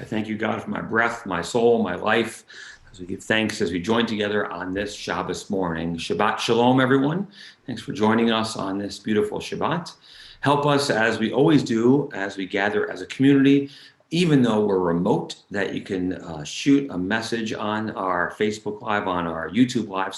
Thank you, God, for my breath, my soul, my life, as we give thanks as we join together on this Shabbos morning. Shabbat Shalom, everyone. Thanks for joining us on this beautiful Shabbat. Help us, as we always do, as we gather as a community, even though we're remote, that you can shoot a message on our Facebook Live, on our YouTube Live,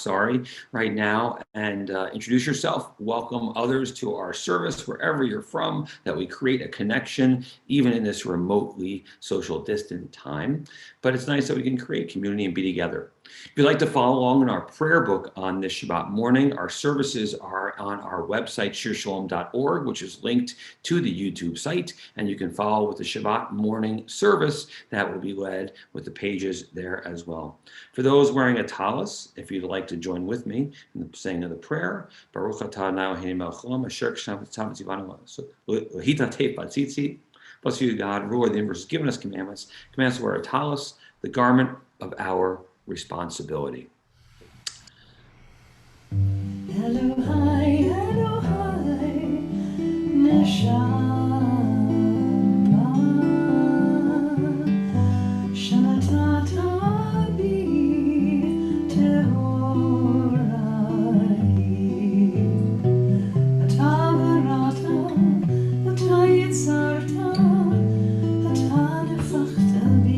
right now, and introduce yourself. Welcome others to our service, wherever you're from, that we create a connection, even in this remotely social distant time. But it's nice that we can create community and be together. If you'd like to follow along in our prayer book on this Shabbat morning, our services are on our website, shirshalom.org, which is linked to the YouTube site, and you can follow with the Shabbat morning service that will be led with the pages there as well. For those wearing a talis, if you'd like to join with me in the saying of the prayer, Baruch atah Eloheinu melech haolam asher k'shav tzivanu l'hitatef. Bless you, God, ruler of the universe, has given us commandments to wear a talis, the garment of our responsibility. Elohai, Elohai, Neshama, Shanatata bi Tehorai, Ata barata, Ata yitzarta, Ata nefachta bi.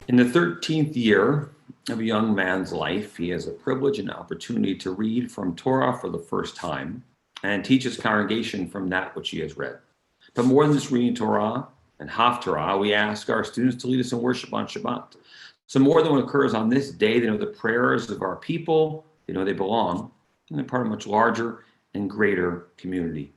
In the 13th year of a young man's life, he has a privilege and opportunity to read from Torah for the first time and teach his congregation from that which he has read. But more than just reading Torah and Haftarah, we ask our students to lead us in worship on Shabbat. So more than what occurs on this day, they know the prayers of our people, they know they belong, and they're part of a much larger and greater community.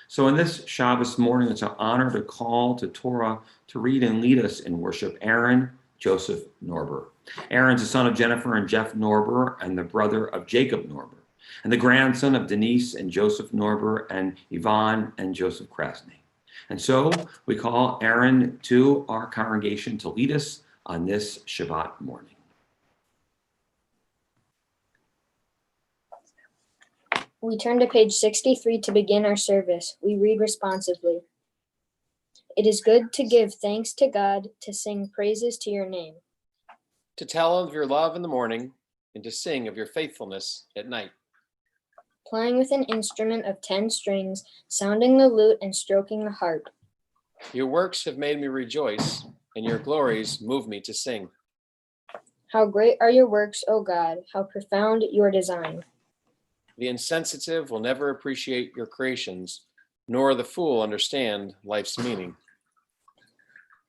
So in this Shabbos morning, it's an honor to call to Torah to read and lead us in worship Aaron Joseph Norber. Aaron's the son of Jennifer and Jeff Norber and the brother of Jacob Norber, and the grandson of Denise and Joseph Norber and Yvonne and Joseph Krasny. And so we call Aaron to our congregation to lead us on this Shabbat morning. We turn to page 63 to begin our service. We read responsively. It is good to give thanks to God, to sing praises to your name, to tell of your love in the morning, and to sing of your faithfulness at night. Playing with an instrument of 10 strings, sounding the lute and stroking the harp. Your works have made me rejoice, and your glories move me to sing. How great are your works, O God, how profound your design. The insensitive will never appreciate your creations, nor the fool understand life's meaning.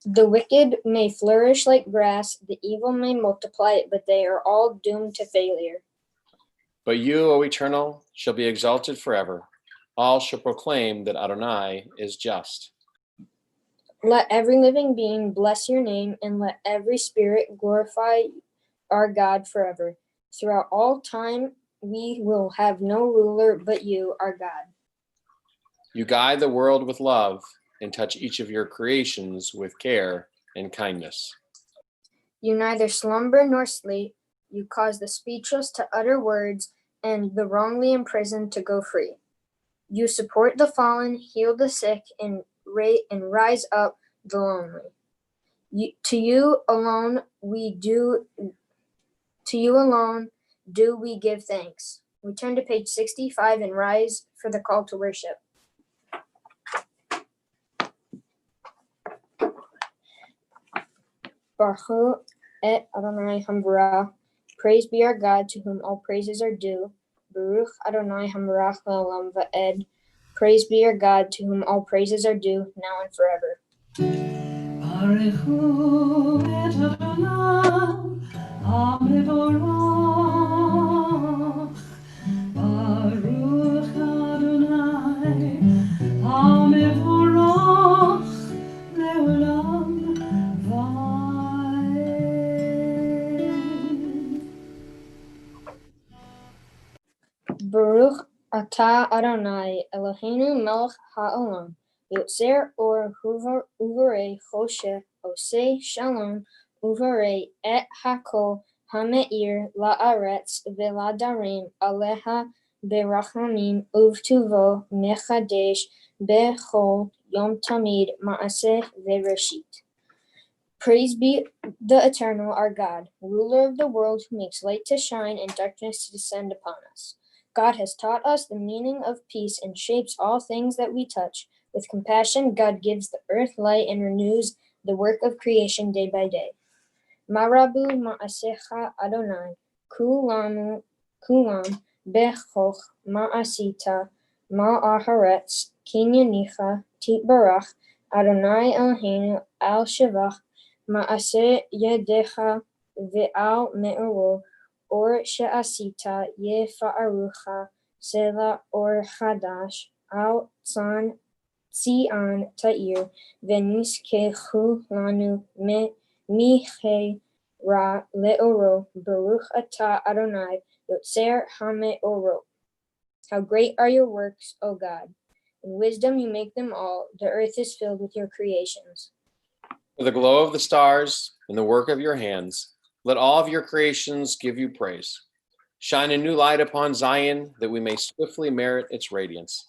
The wicked may flourish like grass, the evil may multiply, but they are all doomed to failure. But you, O Eternal, shall be exalted forever. All shall proclaim that Adonai is just. Let every living being bless your name, and let every spirit glorify our God forever. Throughout all time, we will have no ruler but you, our God. You guide the world with love and touch each of your creations with care and kindness. You neither slumber nor sleep. You cause the speechless to utter words, and the wrongly imprisoned to go free. You support the fallen, heal the sick, and rise up the lonely. To you alone do we give thanks. We turn to page 65 and rise for the call to worship. Baruch et Adonai Hamvarach. Praise be our God, to whom all praises are due. Baruch Adonai Hamvarach Le'olam Va'ed. Praise be our God, to whom all praises are due, now and forever. Baruchu et Adonai HaMevorach. Baruch Adonai HaMevorach Le'olam Va'ed. Baruch atah Adonai Eloheinu melech ha'olam, yotzer or uvarei choshe, osei shalom, uvarei et hakol hameir la'aretz ve'ladarim aleha berachamim uvtuvo mechadesh bechol yom tamid ma'aseh ve'reshit. Praise be the Eternal, our God, ruler of the world, who makes light to shine and darkness to descend upon us. God has taught us the meaning of peace and shapes all things that we touch. With compassion, God gives the earth light and renews the work of creation day by day. Marabu ma'asecha Adonai, kulam bechok ma'asita ma'aharetz kinyanicha titbarach Adonai Eloheinu al shevach ma'aseh yedecha ve'al me'oro or she'asita yefa'arucha sela or chadash al tzan tzion ta'ir v'niskechu lanu miche ra le'oro baruch atah Adonai yotzer hame'oro. How great are your works, O God! In wisdom you make them all. The earth is filled with your creations. For the glow of the stars and the work of your hands, let all of your creations give you praise. Shine a new light upon Zion, that we may swiftly merit its radiance.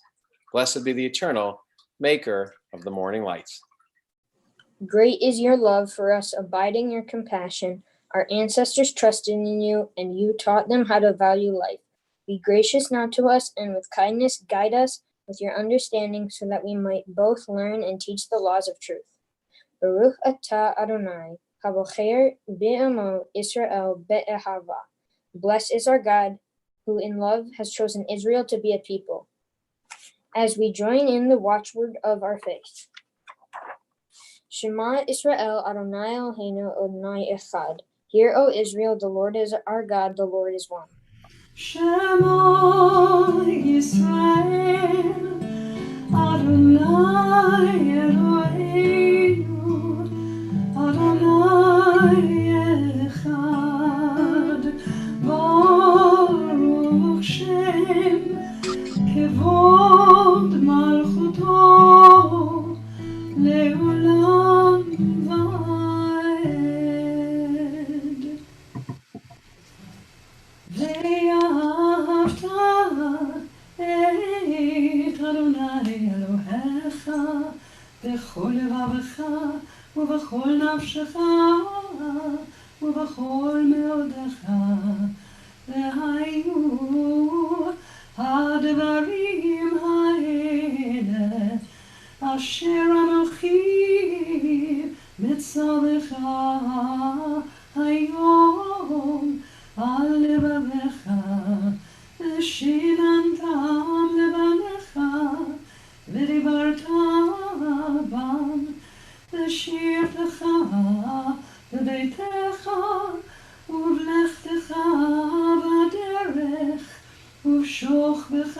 Blessed be the Eternal, maker of the morning lights. Great is your love for us, abiding your compassion. Our ancestors trusted in you, and you taught them how to value life. Be gracious now to us, and with kindness guide us with your understanding, so that we might both learn and teach the laws of truth. Baruch atah Adonai, havocher be'amo Israel be'ehava. Blessed is our God, who in love has chosen Israel to be a people. As we join in the watchword of our faith. Shema Israel Adonai Eloheinu Adonai Echad. Hear, O Israel, the Lord is our God, the Lord is one. Shema Yisrael Adonai Eloheinu Adonai Echad Baruch Shem Kevod Malchuto Leolam Vaed. ואהבת את אדוני אלוהיך בכל לבבך ובכל נפשך ובכל מאודך, והיו הדברים האלה אשר אנוכי מצווך היום על לבביך, ושיננתם לבניך, ודיברת בם, ושירתך בביתך, ובלכתך בדרך, ובשוכבך,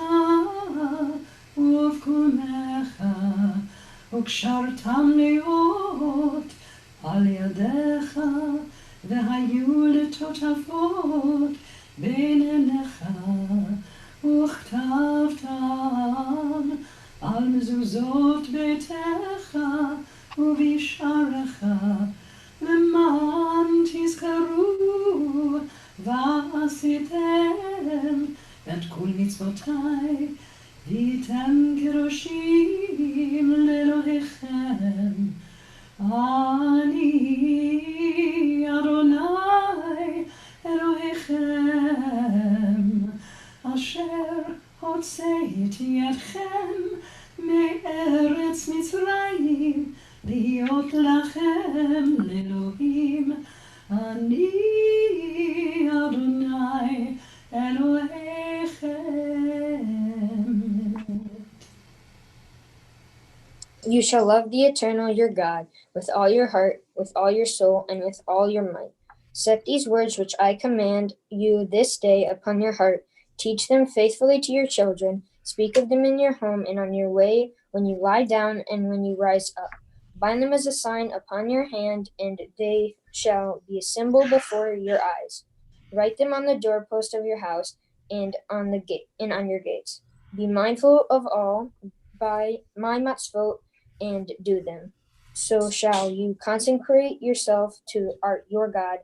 וקשרתם להיות על ידיך, והיו לטוטפות בין עיניך, וכתבתם על מזוזות ביתך ובשעריך, למען תזכרו ועשיתם את כל מצוותיי, והייתם קדושים לאלוהיכם. אני אדוני אלוהיכם, אשר הוצאתי אתכם מארץ מצרים, להיות לכם לאלוהים. אני אדוני אלוהיכם. You shall love the Eternal your God with all your heart, with all your soul, and with all your might. Set these words which I command you this day upon your heart. Teach them faithfully to your children. Speak of them in your home and on your way, when you lie down and when you rise up. Bind them as a sign upon your hand, and they shall be a symbol before your eyes. Write them on the doorpost of your house and on the gate and on your gates. Be mindful of all by my mitzvot and do them. So shall you consecrate yourself to your God.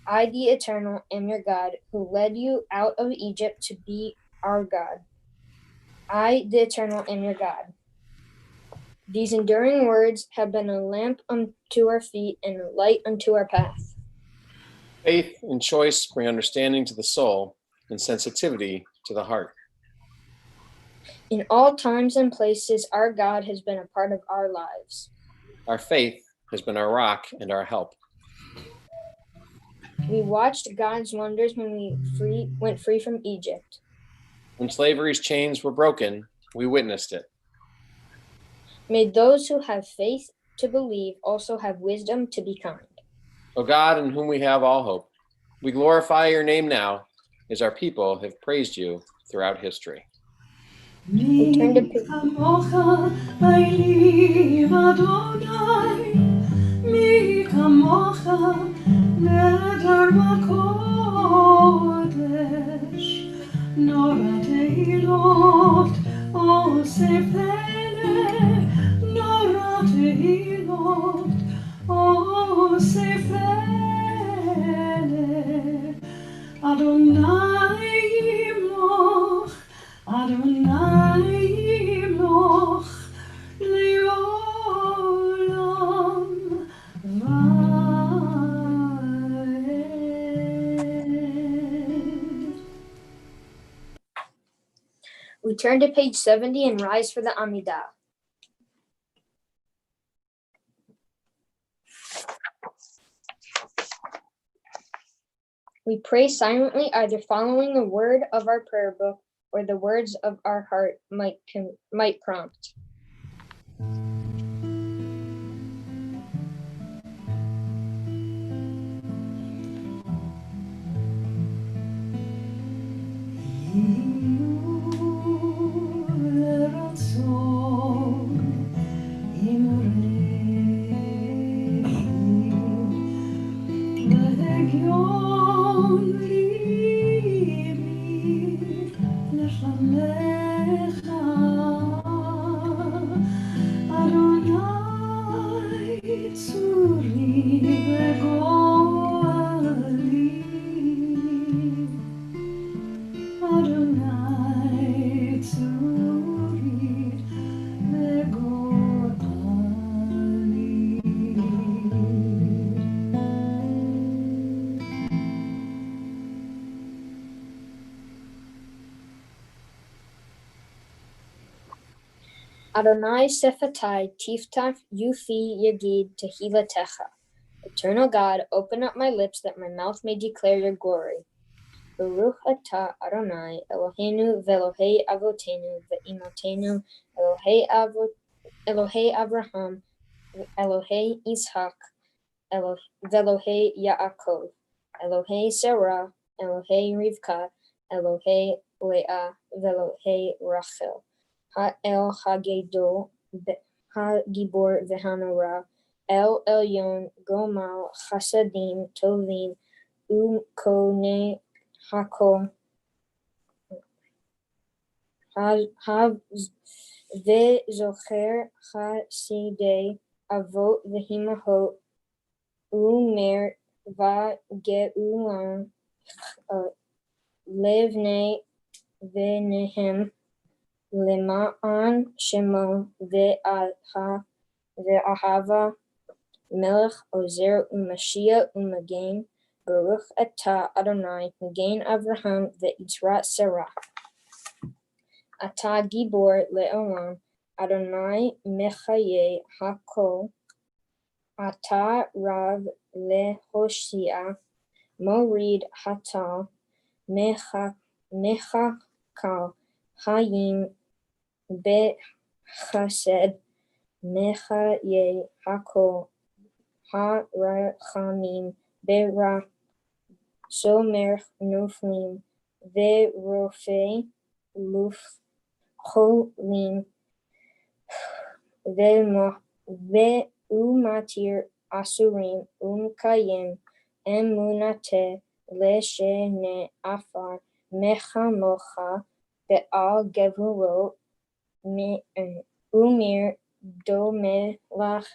I, the Eternal, am your God, who led you out of Egypt to be our God. I, the Eternal, am your God. These enduring words have been a lamp unto our feet and a light unto our path. Faith and choice bring understanding to the soul and sensitivity to the heart. In all times and places, our God has been a part of our lives. Our faith has been our rock and our help. We watched God's wonders when we went free from Egypt. When slavery's chains were broken, we witnessed it. May those who have faith to believe also have wisdom to be kind. O God, in whom we have all hope, we glorify your name now as our people have praised you throughout history. We turn to כמוך אליב אדוני, מי כמוך נדר בקודש, נורא תהילות עושה פלא, נורא תהילות עושה פלא. אדוני ימלוך, אדוני ימלוך לעולם ועד. We turn to page 70 and rise for the Amidah. We pray silently, either following the word of our prayer book or the words of our heart might prompt. Adonai Sephatai Tiftach Yufi Yagid Tehilatecha. Eternal God, open up my lips that my mouth may declare your glory. Baruch atah Adonai Eloheinu ve'Elohei avotenu ve'imotenu Elohei Abraham Elohei Yitzhak ve'Elohei Yaakov Elohei Sarah Elohei Rivka Elohei Leah ve'Elohei Rachel Ha'el Hagedol ha-gibor v'hanora, El Elyon Gomal Chasadim Tovim Ukone Hakol Ve'zocher Chasidei Avot V'himahot Umer Va'geulam Levnei V'nehem Lema'an Shemo Ve'ahava Melech Ozer Umashiach Umagain Baruch Atah Adonai Magain Avraham Ve'Yitzrat Sarah Atah Gibor Le'olam Adonai Mechaye Hakol Atah Rav Lehoshia Morid Hatal Mechakal Hayim Bechased Mechaye Hakol Ha-Rachamim Berach Somer Nuflim Ve'Rofei Luf Cholim Ve'umatir Asurim Kayem Emunate Leshene Afar Mechamocha Be'al Gevurot Umir Domelach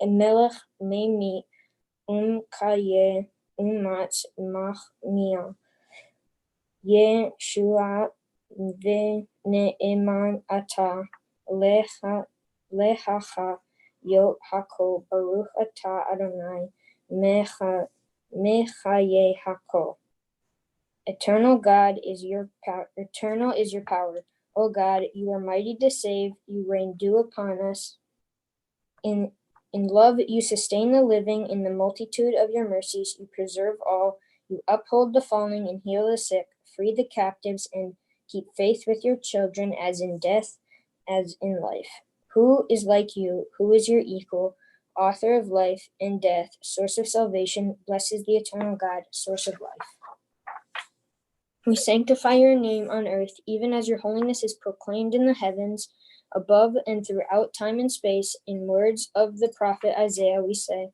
Melech Memi Kaye Umat Machmiel Yeshua Ve'ne'eman Atah Lehacha Yot Hakol Baruch Atah Adonai Mechaye Hakol. Eternal is your power. O God, you are mighty to save. You rain dew upon us. In love, you sustain the living. In the multitude of your mercies, you preserve all. You uphold the falling and heal the sick, free the captives, and keep faith with your children, as in death, as in life. Who is like you? Who is your equal? Author of life and death, source of salvation, blessed is the eternal God, source of life. We sanctify your name on earth, even as your holiness is proclaimed in the heavens, above and throughout time and space. In words of the prophet Isaiah, we say,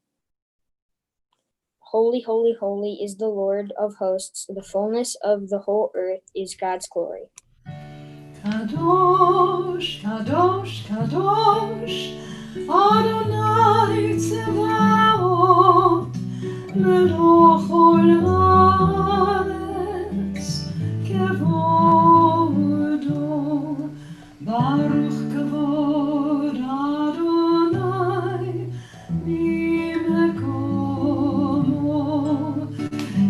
Holy, holy, holy is the Lord of hosts. The fullness of the whole earth is God's glory. Kadosh, Kadosh, Kadosh, Adonai Tzevaot, Melech Haaretz, Kevodo, Baruch Kavod Adonai, Mimekomo,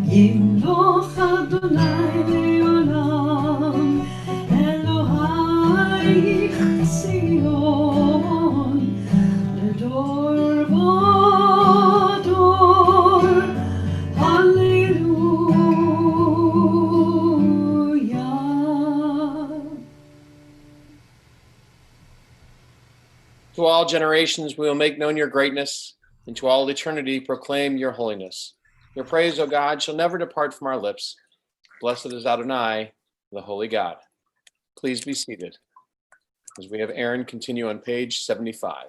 Yimloch Adonai Leolam, Elohai Tzion, Ledor Vador, Hallelujah. To all generations we will make known your greatness, and to all eternity proclaim your holiness. Your praise, O God, shall never depart from our lips. Blessed is Adonai, the holy God. Please be seated as we have Aaron continue on page 75.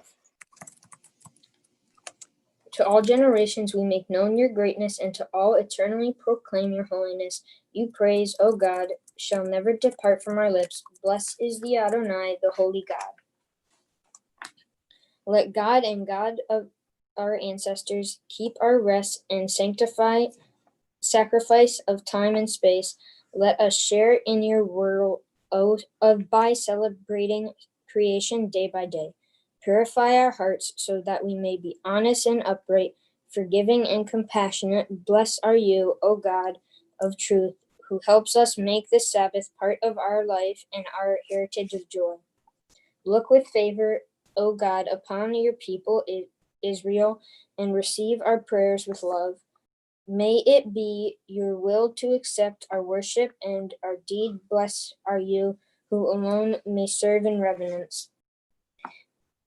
To all generations we make known your greatness, and to all eternally proclaim your holiness. You praise, O God, shall never depart from our lips. Blessed is the Adonai, the holy God. Let God and God of our ancestors keep our rest and sacrifice of time and space. Let us share in your world by celebrating creation day by day. Purify our hearts so that we may be honest and upright, forgiving and compassionate. Blessed are you, O God of truth, who helps us make the Sabbath part of our life and our heritage of joy. Look with favor, O God, upon your people Israel, and receive our prayers with love. May it be your will to accept our worship and our deed. Blessed are you, who alone may serve in reverence.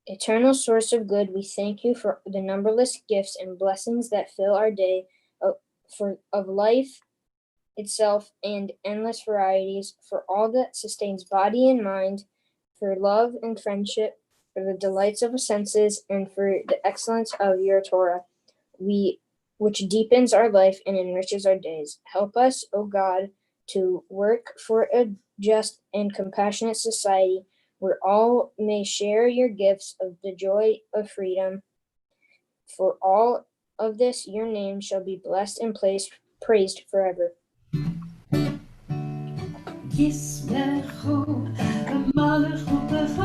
Eternal source of good, we thank you for the numberless gifts and blessings that fill our day of life itself and endless varieties, for all that sustains body and mind, for love and friendship, for the delights of the senses, and for the excellence of your Torah, which deepens our life and enriches our days. Help us, O God, to work for a just and compassionate society where all may share your gifts of the joy of freedom. For all of this, your name shall be blessed and praised forever. ישמחו במלכותך,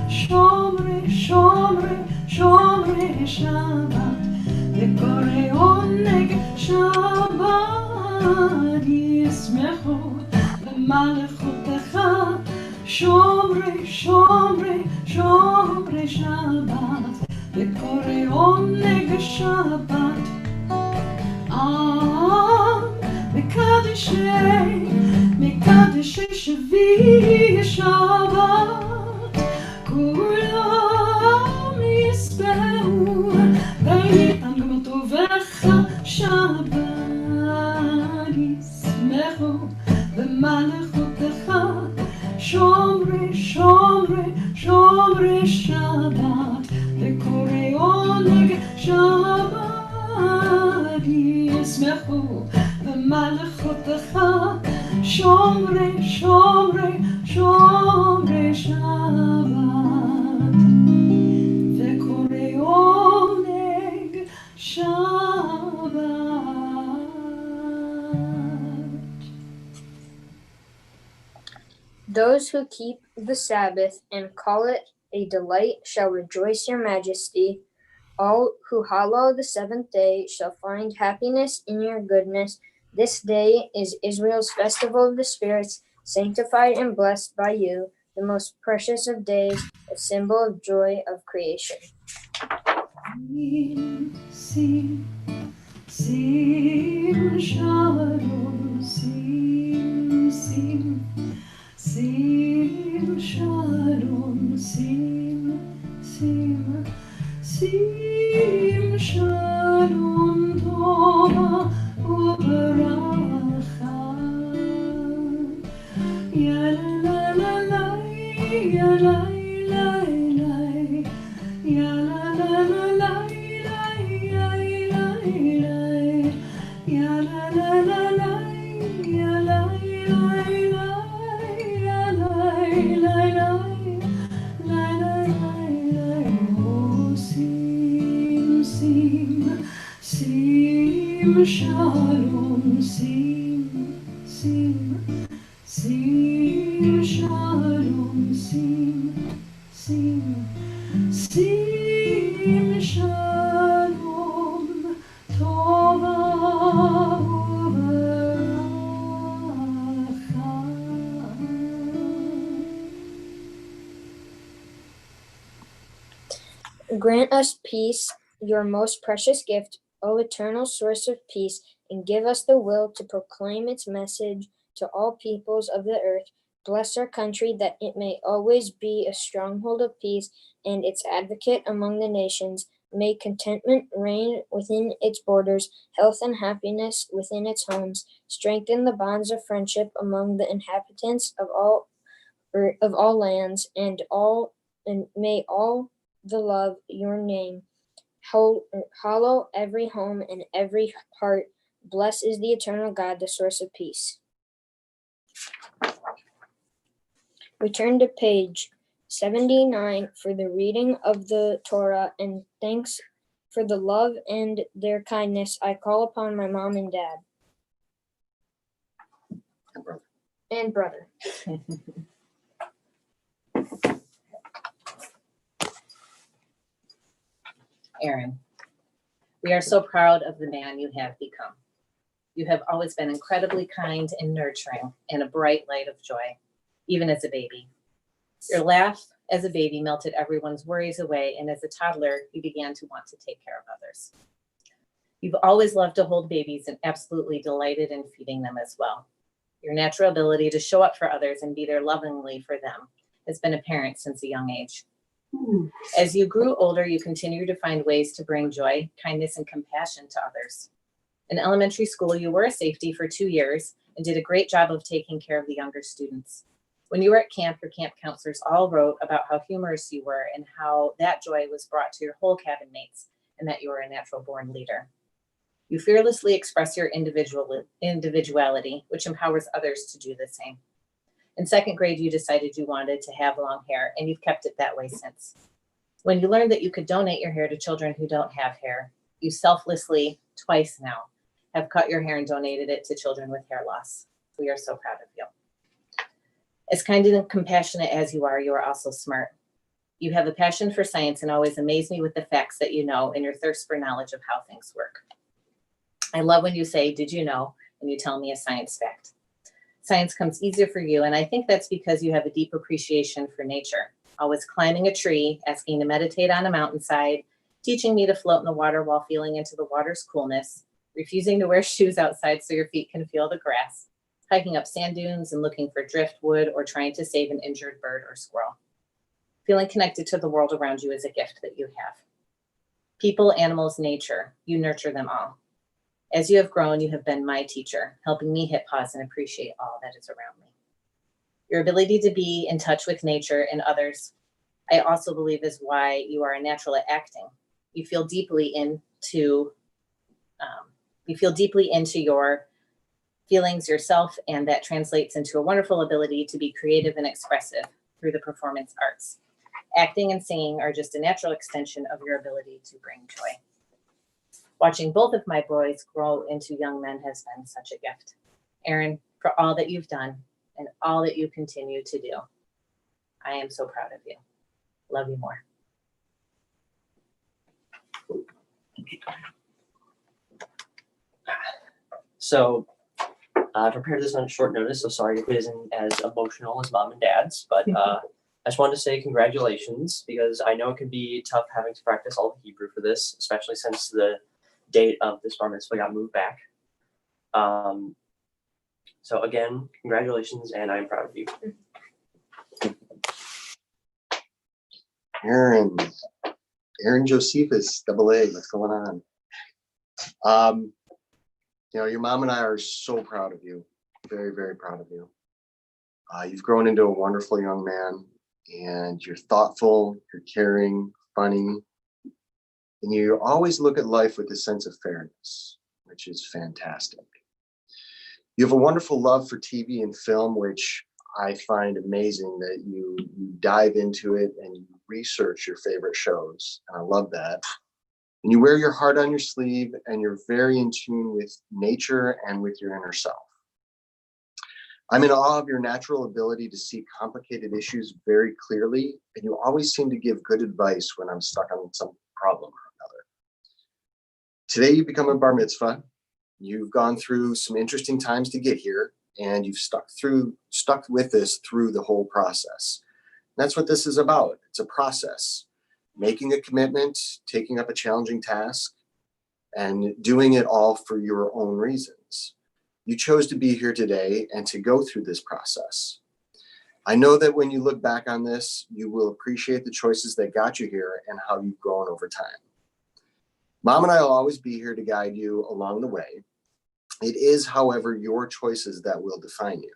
שומרי שומרי שומרי שבת, וקוראי עונג שבת. ישמחו במלכותך, שומרי שומרי שומרי שבת, וקוראי עונג שבת. מקדשי שביעי שבת, כולם יספרו ויתענגו בטובך שבת. ישמחו במלכותך, שומרי שומרי שומרי שבת, וקוראי עונג שבת. ישמחו במלכותך, שומרי שומרי שומרי שבת, וקוראי עונג שבת. Those who keep the Sabbath and call it a delight shall rejoice, your majesty. All who hallow the seventh day shall find happiness in your goodness. This day is Israel's festival of the spirits, sanctified and blessed by you, the most precious of days, a symbol of joy of creation. Sim, sim, shalom, sim, sim, sim, shalom, sim, sim, sim, shalom, tova uberacha. Ya la la la, ya la la la, ya la la la, ya la la, ya la la la, ya la shalom, sim, sim, sim, shalom, sim, sim, sim, shalom, tova uberacha. Grant us peace, your most precious gift, O eternal source of peace, and give us the will to proclaim its message to all peoples of the earth. Bless our country that it may always be a stronghold of peace and its advocate among the nations. May contentment reign within its borders, health and happiness within its homes. Strengthen the bonds of friendship among the inhabitants of all lands, and may all the love your name. Hallow every home and every heart. Blessed is the eternal God, the source of peace. We turn to page 79 for the reading of the Torah, and thanks for the love and their kindness. I call upon my mom and dad. And brother. Aaron, we are so proud of the man you have become. You have always been incredibly kind and nurturing and a bright light of joy, even as a baby. Your laugh as a baby melted everyone's worries away, and as a toddler, you began to want to take care of others. You've always loved to hold babies and absolutely delighted in feeding them as well. Your natural ability to show up for others and be there lovingly for them has been apparent since a young age. As you grew older, you continued to find ways to bring joy, kindness, and compassion to others. In elementary school, you were a safety for 2 years and did a great job of taking care of the younger students. When you were at camp, your camp counselors all wrote about how humorous you were and how that joy was brought to your whole cabin mates and that you were a natural born leader. You fearlessly express your individuality, which empowers others to do the same. In second grade, you decided you wanted to have long hair, and you've kept it that way since. When you learned that you could donate your hair to children who don't have hair, you selflessly, twice now, have cut your hair and donated it to children with hair loss. We are so proud of you. As kind and compassionate as you are also smart. You have a passion for science and always amaze me with the facts that you know and your thirst for knowledge of how things work. I love when you say, "Did you know?" and you tell me a science fact. Science comes easier for you, and I think that's because you have a deep appreciation for nature. Always climbing a tree, asking to meditate on a mountainside, teaching me to float in the water while feeling into the water's coolness, refusing to wear shoes outside so your feet can feel the grass, hiking up sand dunes and looking for driftwood or trying to save an injured bird or squirrel. Feeling connected to the world around you is a gift that you have. People, animals, nature, you nurture them all. As you have grown, you have been my teacher, helping me hit pause and appreciate all that is around me. Your ability to be in touch with nature and others, I also believe, is why you are a natural at acting. You feel deeply into your feelings yourself, and that translates into a wonderful ability to be creative and expressive through the performance arts. Acting and singing are just a natural extension of your ability to bring joy. Watching both of my boys grow into young men has been such a gift. Aaron, for all that you've done and all that you continue to do, I am so proud of you. Love you more. So I prepared this on short notice, so sorry if it isn't as emotional as mom and dad's, but I just wanted to say congratulations, because I know it can be tough having to practice all the Hebrew for this, especially since the date of this bar mitzvah got moved back. So again, congratulations, and I'm proud of you. Aaron Josephus, double A, what's going on? Your mom and I are so proud of you. Very, very proud of you. You've grown into a wonderful young man, and you're thoughtful, you're caring, funny, and you always look at life with a sense of fairness, which is fantastic. You have a wonderful love for TV and film, which I find amazing that you dive into it and you research your favorite shows. And I love that. And you wear your heart on your sleeve, and you're very in tune with nature and with your inner self. I'm in awe of your natural ability to see complicated issues very clearly, and you always seem to give good advice when I'm stuck on some problem or another. Today you become a bar mitzvah. You've gone through some interesting times to get here, and you've stuck with this through the whole process. And that's what this is about. It's a process. Making a commitment, taking up a challenging task, and doing it all for your own reasons. You chose to be here today and to go through this process. I know that when you look back on this, you will appreciate the choices that got you here and how you've grown over time. Mom and I will always be here to guide you along the way. It is, however, your choices that will define you.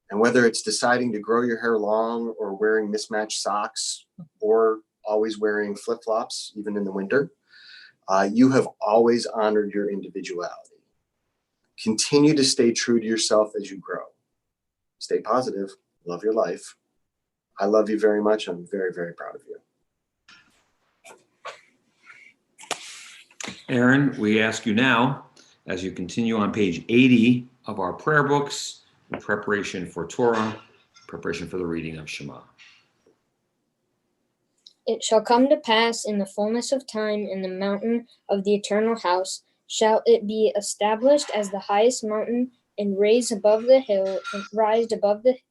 And whether it's deciding to grow your hair long, or wearing mismatched socks, or always wearing flip-flops, even in the winter, you have always honored your individuality. Continue to stay true to yourself as you grow. Stay positive. Love your life. I love you very much. I'm very, very proud of you. Aaron, we ask you now, as you continue on page 80 of our prayer books, in preparation for Torah, preparation for the reading of Shema. It shall come to pass in the fullness of time, in the mountain of the eternal house, shall it be established as the highest mountain, and raised above the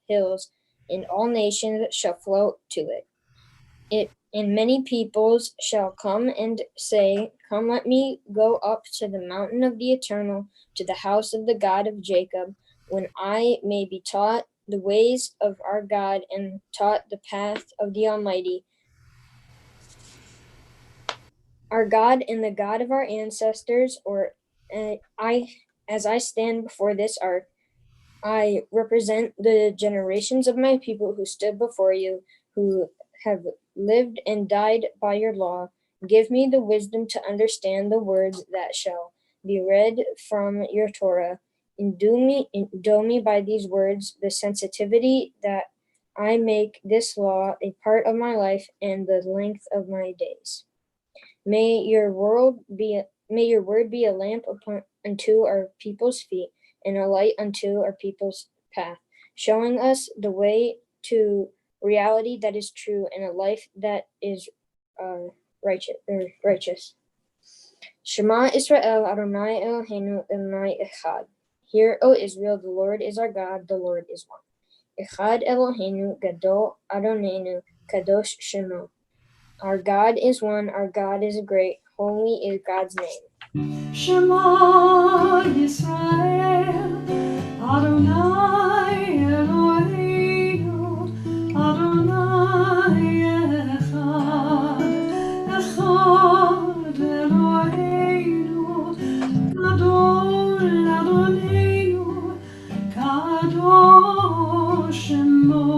hills, and all nations shall flow to it. And many peoples shall come and say, Come, let me go up to the mountain of the eternal, to the house of the God of Jacob, when I may be taught the ways of our God, and taught the path of the Almighty. Our God and the God of our ancestors, as I stand before this ark, I represent the generations of my people who stood before you, who have lived and died by your law. Give me the wisdom to understand the words that shall be read from your Torah. Endue me by these words the sensitivity that I make this law a part of my life and the length of my days. May your word be a lamp unto our people's feet and a light unto our people's path, showing us the way to reality that is true and a life that is righteous. Shema Israel Adonai Eloheinu Adonai Echad. Hear, O Israel, the Lord is our God, the Lord is one. Echad Eloheinu Gadol Adonenu Kadosh Shemo. Our God is one, our God is great, holy is God's name. Shema Yisrael, Adonai Eloheinu, Adonai Echad, Echad Eloheinu, Gadol Adonenu, Kadosh Shemo,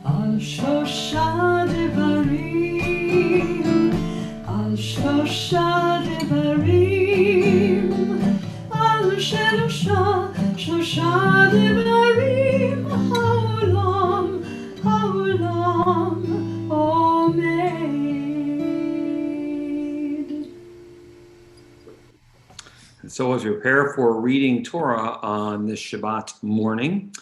Al Shosha Devarim, Al Shosha Devarim, Al Shosha Devarim, Haolam, Haolam, Omed. And so as we prepare for reading Torah on this Shabbat morning,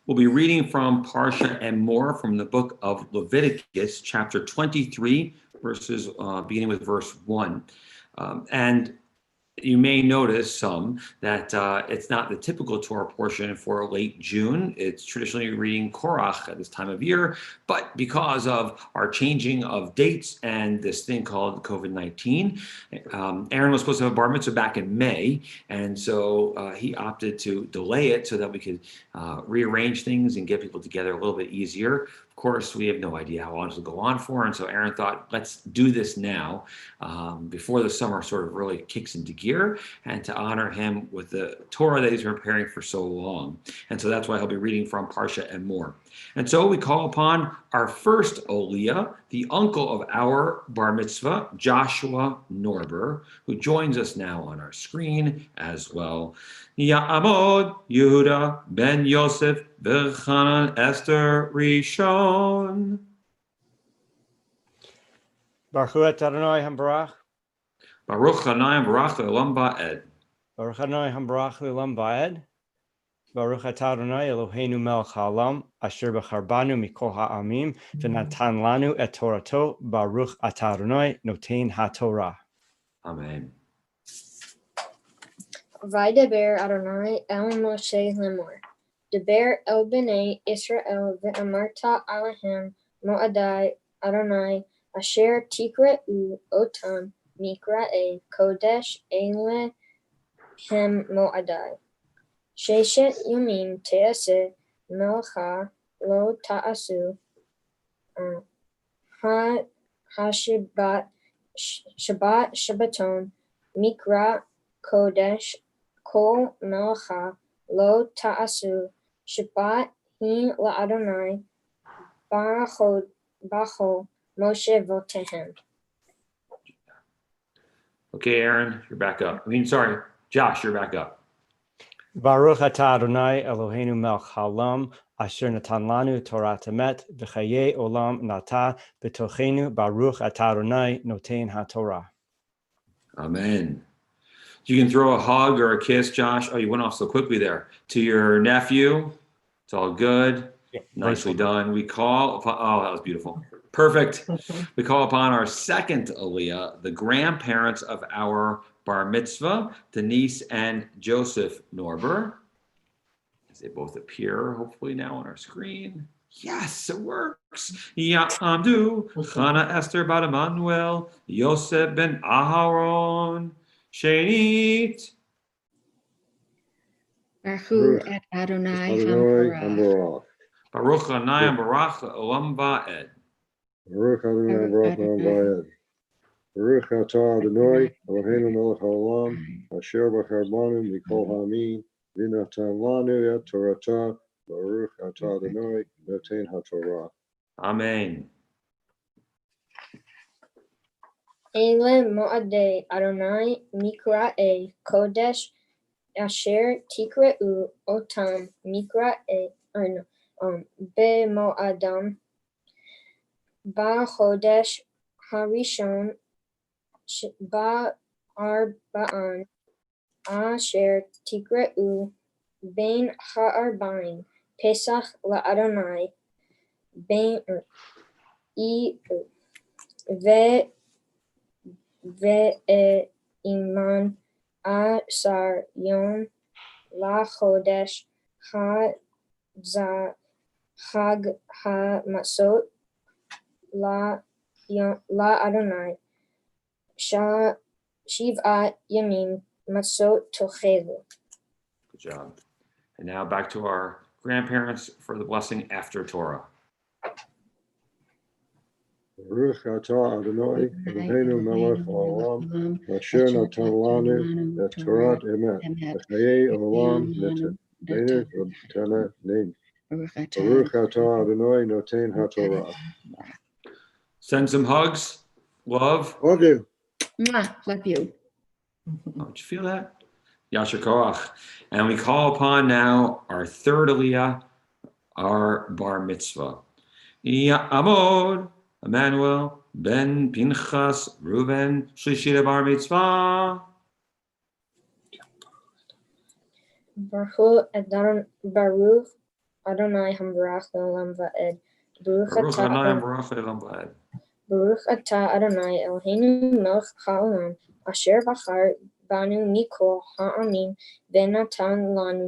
we'll be reading from Parsha and more from the book of Leviticus, chapter 23, verses beginning with verse 1. And you may notice that it's not the typical Torah portion for late June. It's traditionally reading Korach at this time of year, but because of our changing of dates and this thing called COVID-19, Aaron was supposed to have a bar mitzvah back in May, and so he opted to delay it so that we could rearrange things and get people together a little bit easier. Of course, we have no idea how long this will go on for, and so Aaron thought, let's do this now before the summer sort of really kicks into gear, and to honor him with the Torah that he's been preparing for so long. And so that's why he'll be reading from Parsha and more. And so we call upon our first Aliyah, the uncle of our bar mitzvah, Joshua Norber, who joins us now on our screen as well. Ya'amod Yehuda ben Yosef B'chanan Esther Rishon. Baruch Hu et Adonai Hambarach. Baruch Hanayim Barach Le'olam Ba'ed. Baruch Adonai Hambarach Le'olam Ba'ed. Baruch atah Adonai Eloheinu melech haolam asher b'charbanu mikol ha'amim v'natan lanu et Torato. Baruch atah Adonai noten haTorah. Amen. Vaydaber Adonai el Moshe lemor. Deber el bnei Israel ve'amarta alahem mo'adai Adonai asher tikra'u otam mikra'e kodesh ele hem mo'adai. Sheshet yomim te'aseh melcha lo ta'asu ha-shabbat shabbaton mikra kodesh kol melcha lo ta'asu shabbat hi la'adonai bachol Moshe votehem. Okay, Aaron, you're back up. Josh, you're back up. Baruch atah Adonai Eloheinu melech haolam asher natan lanu Torah emet v'chayei olam nata b'tochenu. Baruch atah Adonai noten haTorah. Amen. You can throw a hug or a kiss, Josh. Oh, you went off so quickly there. To your nephew. It's all good. Yeah, Nicely done. We call upon, oh, that was beautiful. Perfect. We call upon our second Aliyah, the grandparents of our bar mitzvah, Denise and Joseph Norber. As they both appear, hopefully now on our screen. Yes, it works. Ya'amdu, Chana Esther Bat Emmanuel, Yosef ben Aharon, Shenit. Baruch Hu et Adonai Hambarach. Baruch Hanayim Barach Olam Ba'ed. Baruch Adonai Baruch Olam Ba'ed. Baruch atah Adonai Eloheinu melech haolam asher b'charbanu mikol ha'amim v'natan lanu et Torata, Baruch atah Adonai noten haTorah. Amen. Ele mo'adei Adonai mikra'e kodesh asher tikra'u otam mikra'e bemo'adam ba'chodesh harishon ba'arba'an asher tikra'u ben ha'arbain Pesach la'Adonai ben ve'iman asar yom lachodesh hag ha'masot la'Adonai shiv'at yamim matzot tochelu. Good job. And now back to our grandparents for the blessing after Torah. Baruch atah Adonai Eloheinu melech haolam asher natan lanu et Torat emet v'chayei olam netenu v'tana. Baruch atah Adonai noten haTorah. Send some hugs, love. Love you. Love you. Oh, did you feel that? Yasher Koach. And we call upon now our third Aliyah, our bar mitzvah. Ya'amod Emmanuel ben Pinchas Reuven Shlishit bar mitzvah. Baruch Adonai Hambarach Le'olam Va'ed. Baruch atah Adonai Eloheinu melech ha'olam asher bachar banu mikol ha'amim v'natan lanu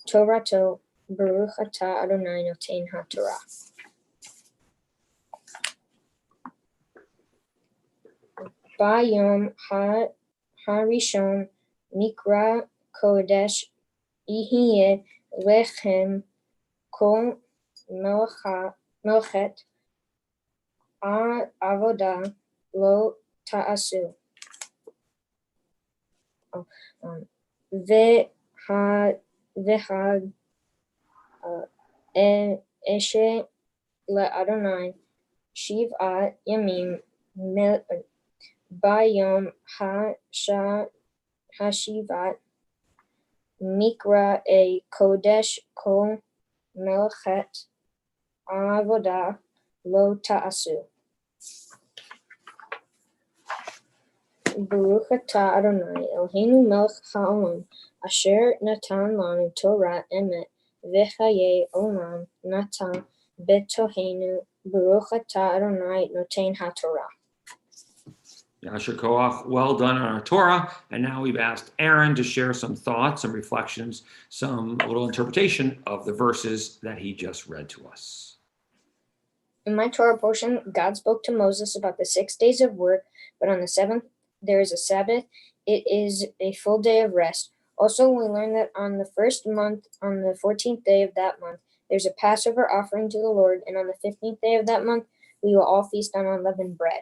Torato. Baruch atah Adonai noten haTorah. Bayom harishon mikra kodesh ihiyeh lechem kol melchet avodah lo ta'asu. V'hag eshe le'Adonai shiv'at yamim bayom hashivat mikra e kodesh kol melchet avodah lo ta'asu. Baruch atah Adonai Eloheinu melech ha'olam asher natan lanu Torah emet v'chayei olam natan betoheinu. Baruch atah Adonai noten haTorah. Yasher Koach, well done on our Torah. And now we've asked Aaron to share some thoughts, some reflections, some little interpretation of the verses that he just read to us. In my Torah portion, God spoke to Moses about the 6 days of work, but on the seventh there is a Sabbath. It is a full day of rest. Also, we learn that on the first month, on the 14th day of that month, there's a Passover offering to the Lord, and on the 15th day of that month, we will all feast on unleavened bread.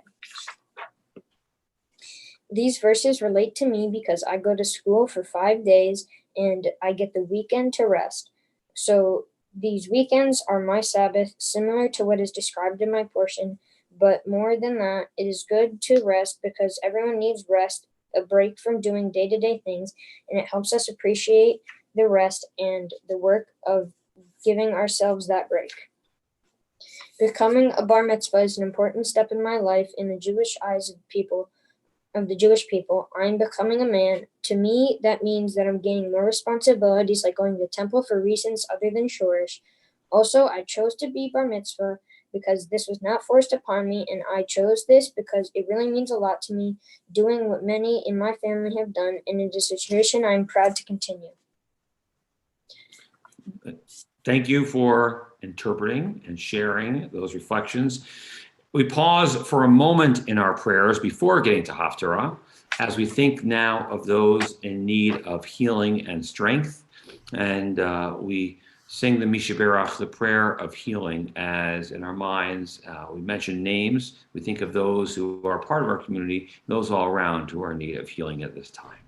These verses relate to me because I go to school for 5 days and I get the weekend to rest. So these weekends are my Sabbath, similar to what is described in my portion, but more than that, it is good to rest because everyone needs rest, a break from doing day-to-day things, and it helps us appreciate the rest and the work of giving ourselves that break. Becoming a bar mitzvah is an important step in my life in the Jewish eyes of the Jewish people. I'm becoming a man. To me, that means that I'm gaining more responsibilities, like going to the temple for reasons other than shorish. Also, I chose to be bar mitzvah because this was not forced upon me, and I chose this because it really means a lot to me, doing what many in my family have done, and it is a tradition I'm proud to continue. Thank you for interpreting and sharing those reflections. We pause for a moment in our prayers before getting to Haftarah as we think now of those in need of healing and strength. And we sing the Mishaberach, the prayer of healing, as in our minds we mention names. We think of those who are part of our community, those all around who are in need of healing at this time.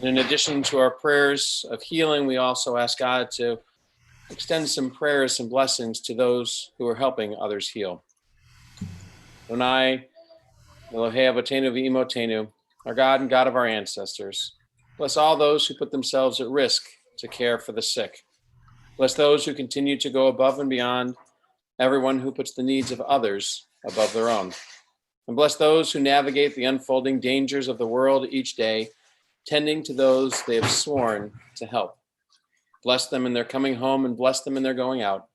In addition to our prayers of healing, we also ask God to extend some prayers and blessings to those who are helping others heal. Adonai, Elohei Avotenu v'Imotenu, our God and God of our ancestors, bless all those who put themselves at risk to care for the sick. Bless those who continue to go above and beyond, everyone who puts the needs of others above their own. And bless those who navigate the unfolding dangers of the world each day, tending to those they have sworn to help. Bless them in their coming home and bless them in their going out.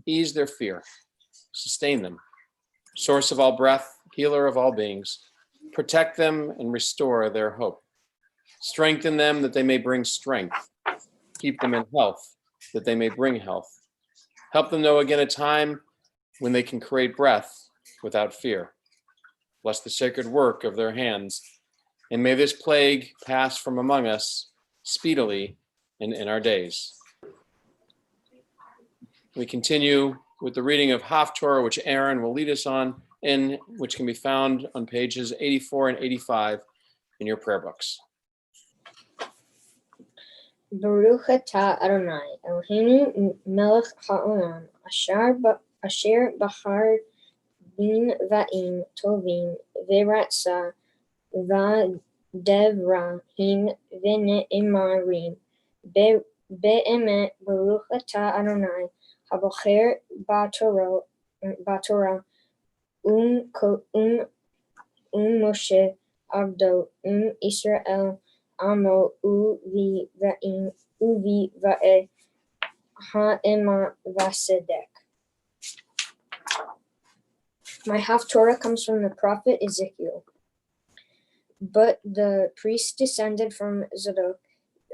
Ease their fear. Sustain them. Source of all breath, healer of all beings. Protect them and restore their hope. Strengthen them that they may bring strength. Keep them in health that they may bring health. Help them know again a time when they can create breath without fear. Bless the sacred work of their hands. And may this plague pass from among us speedily and in our days. We continue with the reading of Haftorah, which Aaron will lead us on, and which can be found on pages 84 and 85 in your prayer books. Baruch atah Adonai, Eloheinu melech ha'olam, asher bachar bin va'im tovim v'ratza v'devra him v'ne'emarim. Be'emet Baruch atah Adonai, habocher b'Torah, Moshe Abdo, Israel Amo Uvi Va'e Ha'ema Vasedek. My Haftorah comes from the prophet Ezekiel. But the priests descended from Zadok,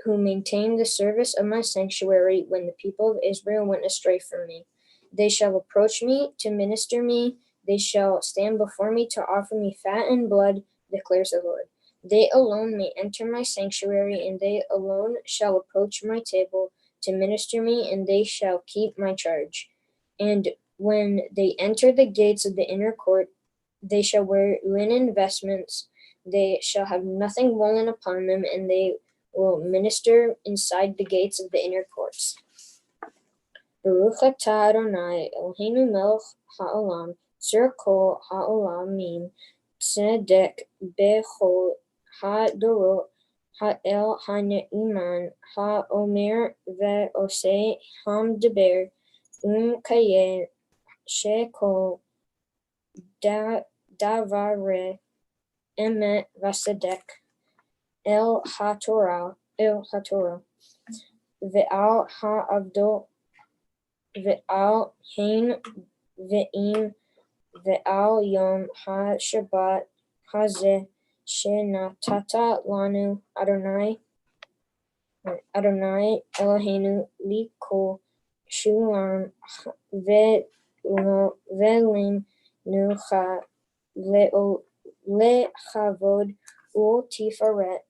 who maintained the service of my sanctuary when the people of Israel went astray from me. They shall approach me to minister me. They shall stand before me to offer me fat and blood, declares the Lord. They alone may enter my sanctuary, and they alone shall approach my table to minister me, and they shall keep my charge. And when they enter the gates of the inner court, they shall wear linen vestments. They shall have nothing woolen upon them, and they will minister inside the gates of the inner courts. Baruch atah Adonai, Eloheinu melech ha'olam, tzur kol ha'olamim, tzedek bechol ha'dorot, ha'el ha'ne'iman, ha'omer ve'oseh hamdeber, kayeh shekol davare emet vasedek, el haTorah, ve'al ha'avdo, ve'al hein ve'im, ve'al yom ha'shabbat hazeh shenatata lanu Adonai Eloheinu likol shulam ve'lim nucha lechavod u'tifaret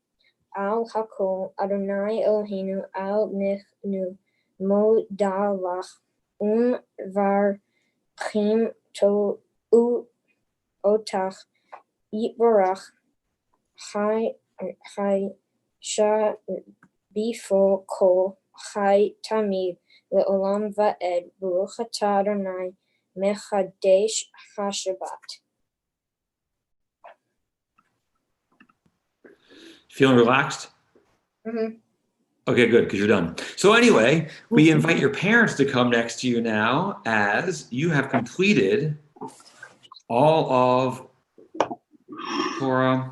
al hakol Adonai Eloheinu al nechnu modalach varchim to otach yitvarach Hai Sha Bifo Kol Hai Tamid Le'olam Va'ed Baruch atah Adonai Mechadesh HaShabbat. Feeling relaxed? Mm-hmm. Okay, good, because you're done. So anyway, we invite your parents to come next to you now as you have completed all of Torah,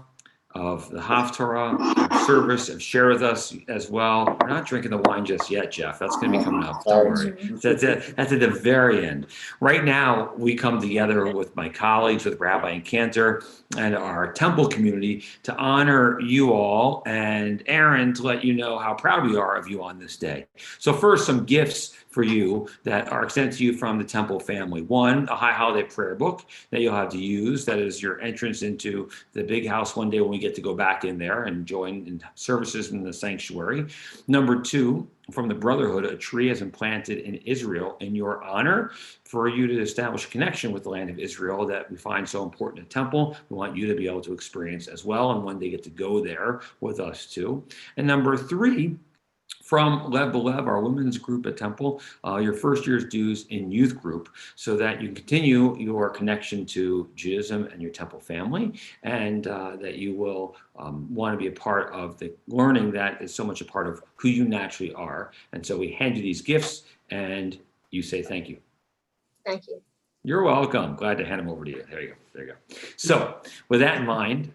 of the Haftorah service, and share with us as well. We're not drinking the wine just yet, Jeff. That's going to be coming up. Don't worry. That's at the very end. Right now, we come together with my colleagues, with Rabbi and Cantor, and our temple community to honor you all, and Aaron to let you know how proud we are of you on this day. So first, some gifts for you that are extended to you from the temple family. One, a high holiday prayer book that you'll have to use. That is your entrance into the big house one day when we get to go back in there and join in services in the sanctuary. Number two, from the Brotherhood, a tree has been planted in Israel in your honor for you to establish a connection with the land of Israel that we find so important in temple. We want you to be able to experience as well, and one day get to go there with us too. And number three, from Lev B'Lev, our women's group at Temple, your first year's dues in youth group, so that you can continue your connection to Judaism and your Temple family, and that you will want to be a part of the learning that is so much a part of who you naturally are. And so we hand you these gifts, and you say thank you. Thank you. You're welcome. Glad to hand them over to you. There you go. There you go. So with that in mind,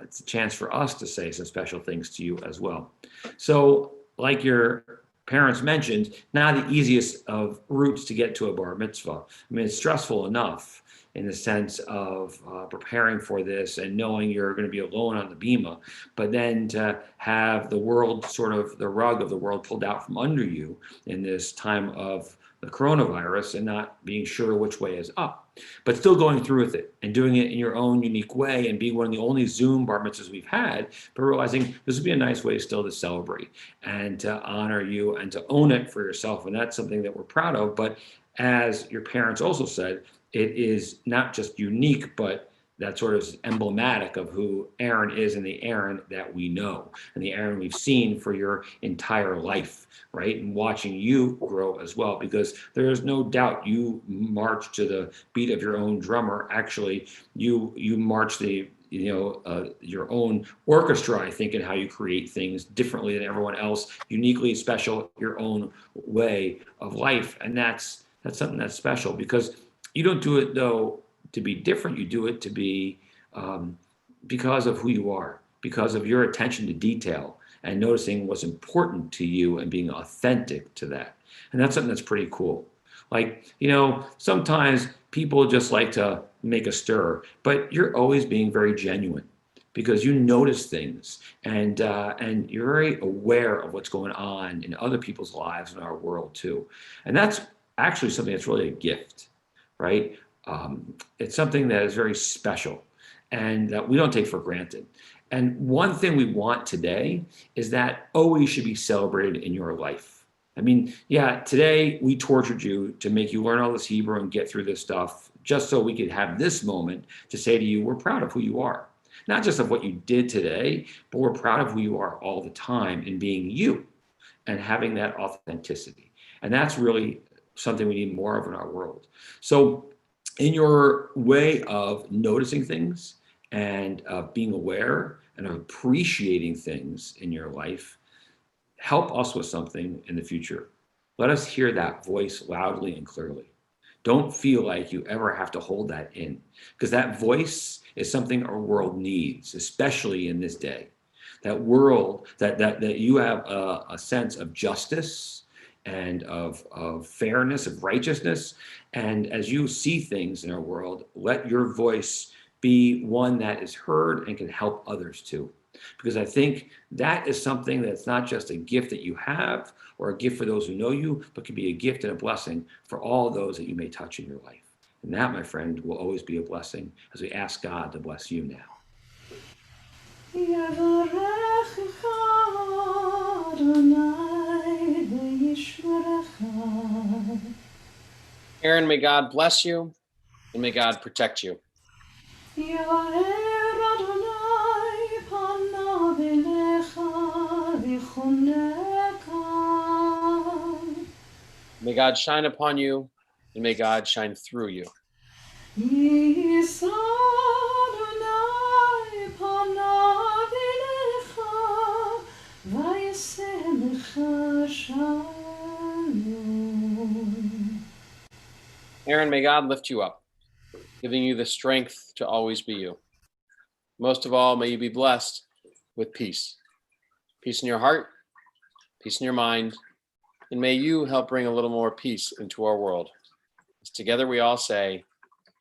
it's a chance for us to say some special things to you as well. So like your parents mentioned, not the easiest of routes to get to a bar mitzvah. I mean, it's stressful enough in the sense of preparing for this and knowing you're going to be alone on the bima, but then to have the world, sort of the rug of the world pulled out from under you in this time of the coronavirus and not being sure which way is up, but still going through with it and doing it in your own unique way and being one of the only Zoom bar mitzvahs we've had, but realizing this would be a nice way still to celebrate and to honor you and to own it for yourself. And that's something that we're proud of. But as your parents also said, it is not just unique, but that sort of is emblematic of who Aaron is and the Aaron that we know and the Aaron we've seen for your entire life, right? And watching you grow as well, because there is no doubt you march to the beat of your own drummer. Actually, you march the your own orchestra, I think, and how you create things differently than everyone else, uniquely special, your own way of life. And that's something that's special, because you don't do it though to be different. You do it to be because of who you are, because of your attention to detail and noticing what's important to you and being authentic to that. And that's something that's pretty cool. Like, sometimes people just like to make a stir, but you're always being very genuine because you notice things and you're very aware of what's going on in other people's lives in our world too. And that's actually something that's really a gift, right? It's something that is very special and that we don't take for granted. And one thing we want today is that always should be celebrated in your life. I mean, yeah, today we tortured you to make you learn all this Hebrew and get through this stuff just so we could have this moment to say to you, we're proud of who you are. Not just of what you did today, but we're proud of who you are all the time in being you and having that authenticity. And that's really something we need more of in our world. So in your way of noticing things and being aware and appreciating things in your life, help us with something in the future. Let us hear that voice loudly and clearly. Don't feel like you ever have to hold that in, because that voice is something our world needs, especially in this day. That world, that you have a sense of justice and of fairness, of righteousness. And as you see things in our world, let your voice be one that is heard and can help others too. Because I think that is something that's not just a gift that you have or a gift for those who know you, but can be a gift and a blessing for all those that you may touch in your life. And that, my friend, will always be a blessing as we ask God to bless you now. Aaron, may God bless you and may God protect you. May God shine upon you and may God shine through you. Aaron, may God lift you up, giving you the strength to always be you. Most of all, may you be blessed with peace. Peace in your heart, peace in your mind, and may you help bring a little more peace into our world. As together we all say,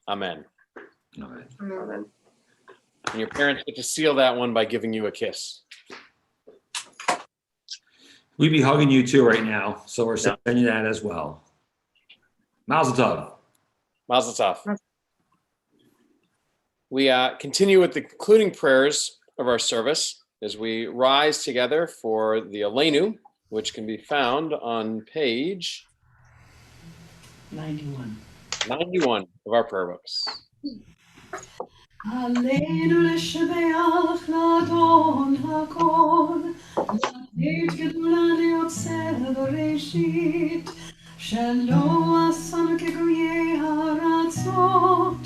Amen. Amen. Amen. And your parents get to seal that one by giving you a kiss. We'd be hugging you too right now, so we're sending you that as well. Mazel tov. Mazel tov. We continue with the concluding prayers of our service as we rise together for the Aleinu, which can be found on page 91 of our prayer books. עלינו לשבח לאדון הכל, לתת גדולה ליוצר בראשית, שלא עשנו כגויי הארצות,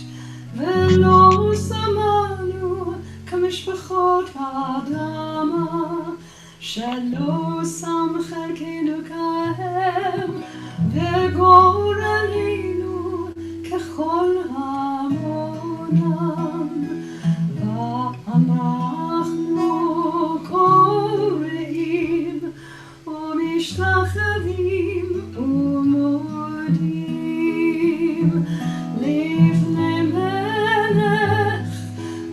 ולא שמנו כמשפחות האדמה, שלא שם חלקנו כהם, וגורלנו ככל המונם. ואנחנו קוראים ומשתחווים ומודים לפני מלך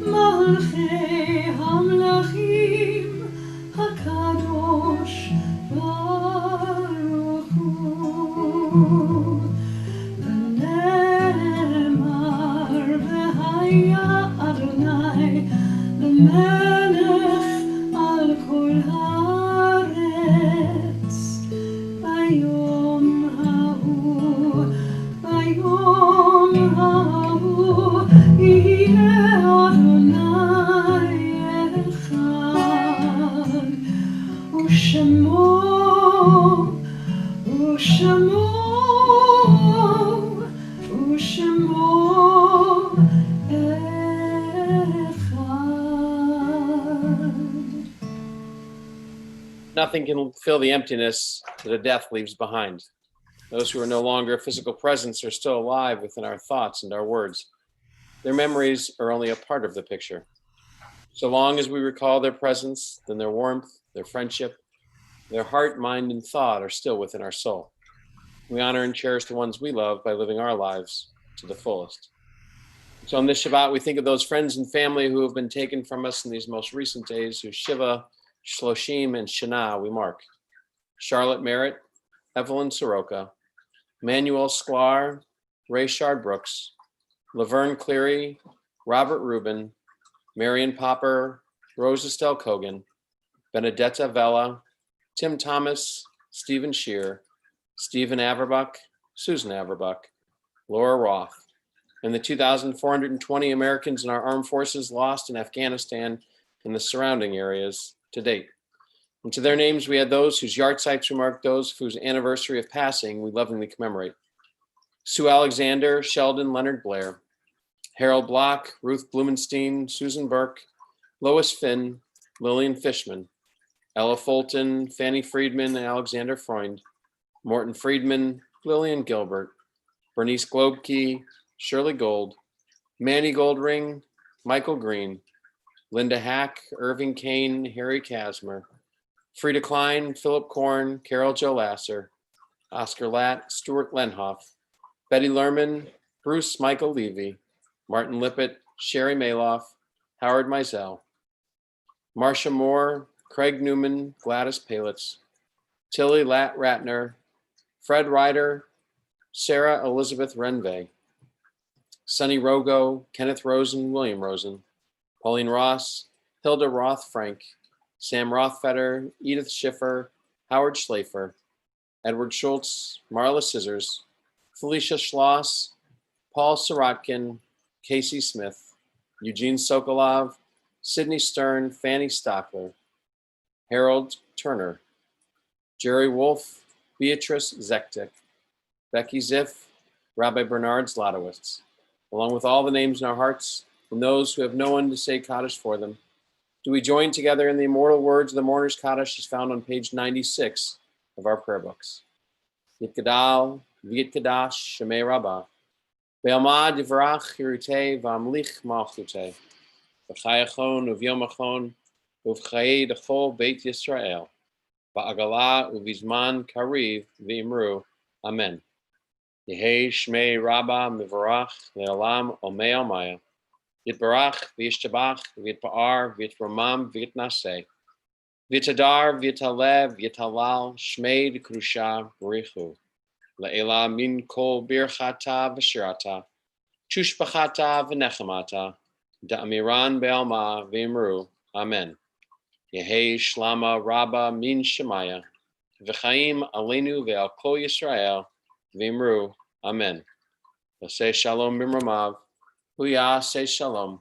מלכי המלכים הקדוש ברוך הוא. ונאמר והיה אדוני למלך על כל הארץ ביום ההוא, ביום ההוא יהיה אדוני אחד, ושמו Nothing can fill the emptiness that a death leaves behind. Those who are no longer a physical presence are still alive within our thoughts and our words. Their memories are only a part of the picture. So long as we recall their presence, then their warmth, their friendship, their heart, mind, and thought are still within our soul. We honor and cherish the ones we love by living our lives to the fullest. So on this Shabbat, we think of those friends and family who have been taken from us in these most recent days, whose Shiva, Shloshim, and Shana we mark. Charlotte Merritt, Evelyn Soroka, Manuel Sklar, Ray Shard Brooks, Laverne Cleary, Robert Rubin, Marion Popper, Rose Estelle Kogan, Benedetta Vella, Tim Thomas, Stephen Shear, Stephen Averbuck, Susan Averbuck, Laura Roth, and the 2,420 Americans in our armed forces lost in Afghanistan and the surrounding areas to date. And to their names, we add those whose yahrzeits we mark, those whose anniversary of passing we lovingly commemorate. Sue Alexander, Sheldon Leonard Blair, Harold Block, Ruth Blumenstein, Susan Burke, Lois Finn, Lillian Fishman, Ella Fulton, Fanny Friedman, and Alexander Freund, Morton Friedman, Lillian Gilbert, Bernice Globkey, Shirley Gold, Manny Goldring, Michael Green, Linda Hack, Irving Kane, Harry Kasmer, Frida Klein, Philip Korn, Carol Jo Lasser, Oscar Latt, Stuart Lenhoff, Betty Lerman, Bruce Michael Levy, Martin Lippett, Sherry Maloff, Howard Mizell, Marcia Moore, Craig Newman, Gladys Palitz, Tilly Lat Ratner, Fred Ryder, Sarah Elizabeth Renvey, Sonny Rogo, Kenneth Rosen, William Rosen, Pauline Ross, Hilda Roth Frank, Sam Rothfeder, Edith Schiffer, Howard Schlafer, Edward Schultz, Marla Scissors, Felicia Schloss, Paul Sirotkin, Casey Smith, Eugene Sokolov, Sidney Stern, Fanny Stockler, Harold Turner, Jerry Wolf, Beatrice Zektik, Becky Ziff, Rabbi Bernard Zlotowitz, along with all the names in our hearts and those who have no one to say Kaddish for them. Do we join together in the immortal words of the mourner's Kaddish as found on page 96 of our prayer books. Yitgadal, V'yitkadash, Shemei Rabbah, Be'alma Divrach, Hirutei, V'amlich Malchutei, V'chayachon, Uv'yomachon, Uv'chayei D'chol Beit Yisrael, Ba'agala, Uv'izman Kariv, V'imru, Amen. Yehei Shmei Rabbah Mivarach Le'olam Omei Almaya. Yitbarach, V'yishtabach, V'yitpa'ar, V'yitramam, V'yitnaseh. V'tadar, v'talev, v'talal, shmeid, krusha, b'richu. Le'ela min kol birchata v'shirata. Chushbachata v'nechamata. Da'amiran be'alma v'imru. Amen. Yehi shlama rabba min shemaya. V'chaim aleinu ve'al kol Yisrael. V'imru. Amen. V'sei shalom b'mramav. Huya say shalom.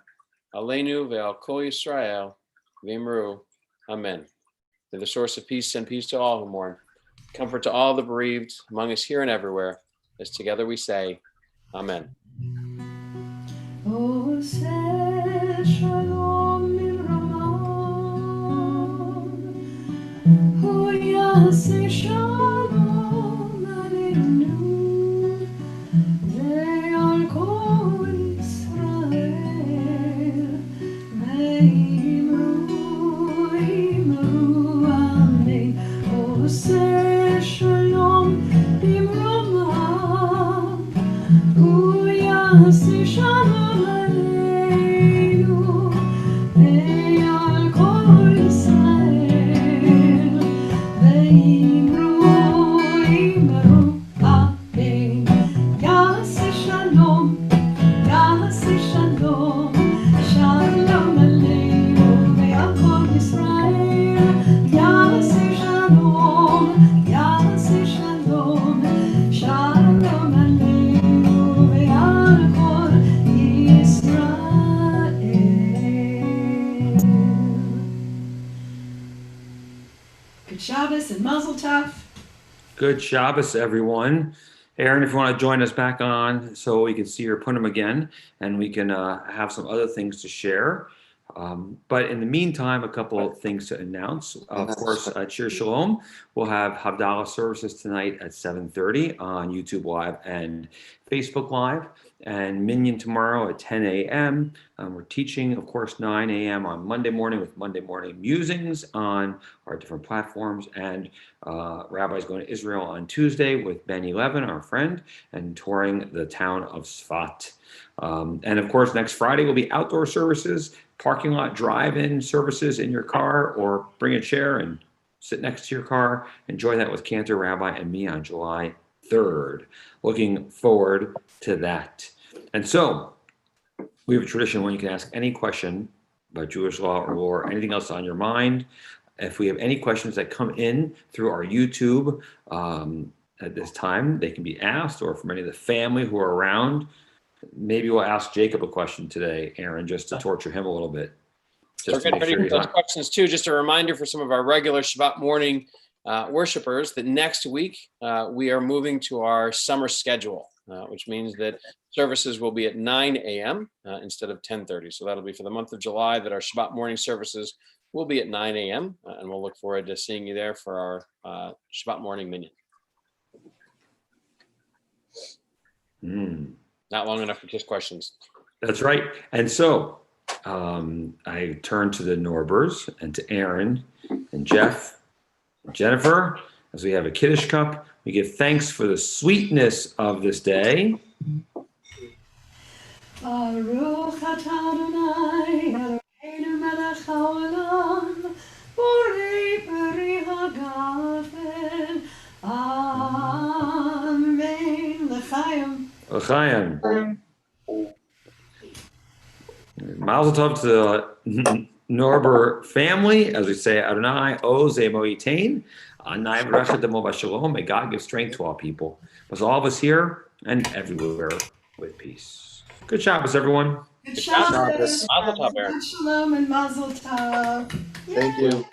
Aleinu ve'al kol Yisrael. V'imru. Amen. May the source of peace send peace to all who mourn. Comfort to all the bereaved among us here and everywhere. As together we say, Amen. עושה שלום ממרום, הוא יעשה שלום עלינו ועל כל ישראל, ואמרו אמן. עושה שלום במרומם, הוא יעשה שלום עלינו ועל כל ישראל, ואמרו אמן. יעשה שלום, יעשה שלום, שלום עלינו ועל כל ישראל, יעשה שלום, יעשה שלום, שלום עלינו ועל כל ישראל. Good Shabbos and Mazel Tov. Good Shabbos, everyone. Aaron, if you want to join us back on so we can see your punim again and we can have some other things to share. But in the meantime, a couple of things to announce. Of course, Cheer Shalom. We'll have Havdalah services tonight at 7:30 on YouTube Live and Facebook Live, and Minyan tomorrow at 10 a.m. We're teaching, of course, 9 a.m. on Monday morning with Monday morning musings on our different platforms, and Rabbi's going to Israel on Tuesday with Ben 11, our friend, and touring the town of Sfat. And of course, next Friday will be outdoor services, parking lot drive-in services in your car, or bring a chair and sit next to your car. Enjoy that with Cantor, Rabbi, and me on July 3rd. Looking forward to that. And so we have a tradition when you can ask any question about Jewish law or anything else on your mind. If we have any questions that come in through our YouTube at this time, they can be asked, or from any of the family who are around. Maybe we'll ask Jacob a question today, Aaron, just to torture him a little bit. Just to make sure he's those questions too. Just a reminder for some of our regular Shabbat morning worshipers that next week we are moving to our summer schedule, which means that services will be at 9 a.m. Instead of 10:30. So that'll be for the month of July that our Shabbat morning services will be at 9 a.m. And we'll look forward to seeing you there for our Shabbat morning minyan. Not long enough for just questions. That's right. And so I turn to the Norbers and to Aaron and Jeff and Jennifer as we have a Kiddush cup. We give thanks for the sweetness of this day. Baruch atah Adonai Eloheinu melech haolam, borei peri hagafen. Amen. L'chaim. L'chaim. Mazel tov to the Norber family, as we say, Adonai Oz Moitain, Anai V'Recha Demo B'Shalom. May God give strength to all people. With all of us here and everywhere with peace. Good Shabbos, everyone. Good Shabbos. Mazel tov, Aaron. Shalom and Mazel Tov. Thank you.